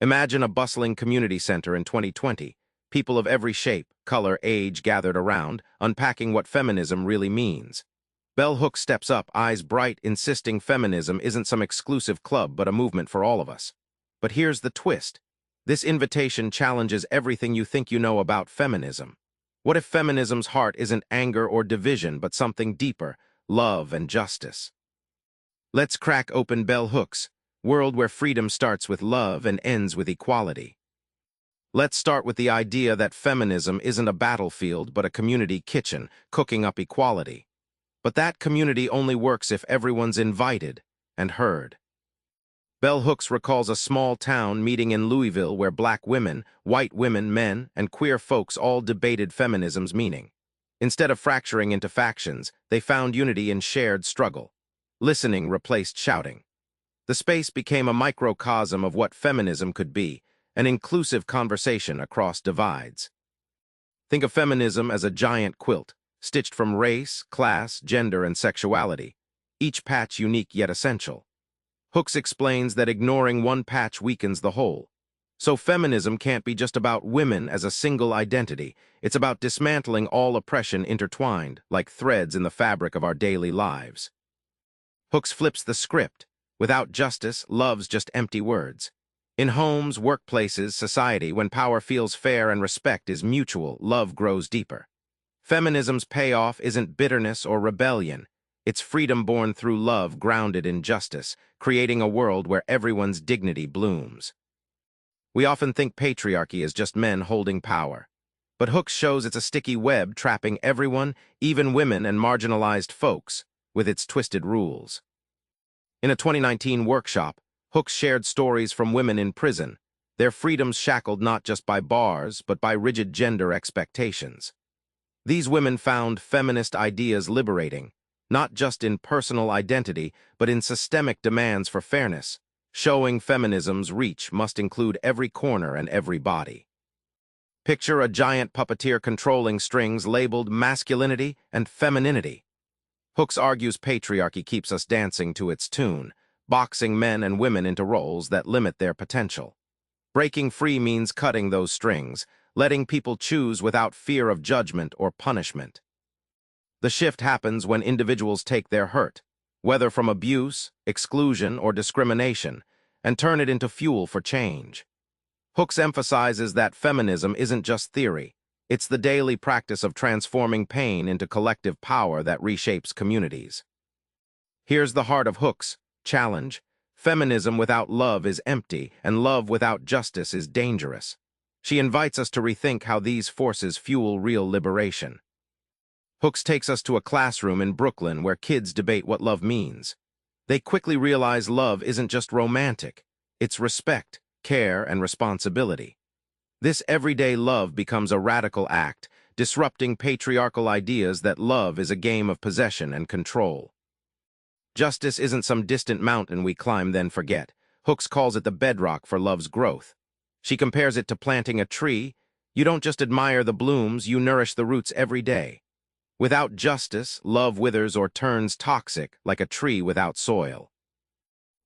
Imagine a bustling community center in 2020, people of every shape, color, age gathered around, unpacking what feminism really means. Bell Hooks steps up, eyes bright, insisting feminism isn't some exclusive club but a movement for all of us. But here's the twist. This invitation challenges everything you think you know about feminism. What if feminism's heart isn't anger or division but something deeper, love and justice? Let's crack open Bell Hooks, world where freedom starts with love and ends with equality. Let's start with the idea that feminism isn't a battlefield but a community kitchen, cooking up equality. But that community only works if everyone's invited and heard. Bell Hooks recalls a small town meeting in Louisville where black women, white women, men, and queer folks all debated feminism's meaning. Instead of fracturing into factions, they found unity in shared struggle. Listening replaced shouting. The space became a microcosm of what feminism could be, an inclusive conversation across divides. Think of feminism as a giant quilt, stitched from race, class, gender, and sexuality, each patch unique yet essential. Hooks explains that ignoring one patch weakens the whole. So feminism can't be just about women as a single identity. It's about dismantling all oppression intertwined, like threads in the fabric of our daily lives. Hooks flips the script. Without justice, love's just empty words. In homes, workplaces, society, when power feels fair and respect is mutual, love grows deeper. Feminism's payoff isn't bitterness or rebellion. It's freedom born through love grounded in justice, creating a world where everyone's dignity blooms. We often think patriarchy is just men holding power. But Hooks shows it's a sticky web trapping everyone, even women and marginalized folks, with its twisted rules. In a 2019 workshop, Hooks shared stories from women in prison, their freedoms shackled not just by bars, but by rigid gender expectations. These women found feminist ideas liberating, not just in personal identity, but in systemic demands for fairness, showing feminism's reach must include every corner and every body. Picture a giant puppeteer controlling strings labeled masculinity and femininity. Hooks argues patriarchy keeps us dancing to its tune, boxing men and women into roles that limit their potential. Breaking free means cutting those strings, letting people choose without fear of judgment or punishment. The shift happens when individuals take their hurt, whether from abuse, exclusion, or discrimination, and turn it into fuel for change. Hooks emphasizes that feminism isn't just theory. It's the daily practice of transforming pain into collective power that reshapes communities. Here's the heart of Hooks' challenge. Feminism without love is empty, and love without justice is dangerous. She invites us to rethink how these forces fuel real liberation. Hooks takes us to a classroom in Brooklyn where kids debate what love means. They quickly realize love isn't just romantic. It's respect, care, and responsibility. This everyday love becomes a radical act, disrupting patriarchal ideas that love is a game of possession and control. Justice isn't some distant mountain we climb then forget. Hooks calls it the bedrock for love's growth. She compares it to planting a tree. You don't just admire the blooms, you nourish the roots every day. Without justice, love withers or turns toxic like a tree without soil.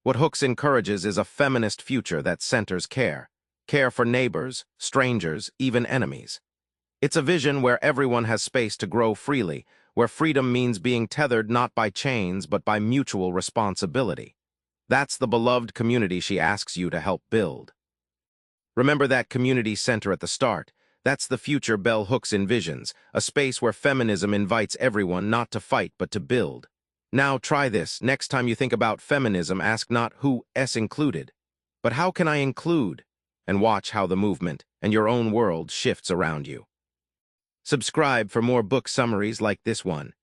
What Hooks encourages is a feminist future that centers care. Care for neighbors, strangers, even enemies. It's a vision where everyone has space to grow freely, where freedom means being tethered not by chains but by mutual responsibility. That's the beloved community she asks you to help build. Remember that community center at the start. That's the future Bell Hooks envisions, a space where feminism invites everyone not to fight but to build. Now try this. Next time you think about feminism, ask not who is included, but how can I include? And watch how the movement and your own world shifts around you. Subscribe for more book summaries like this one.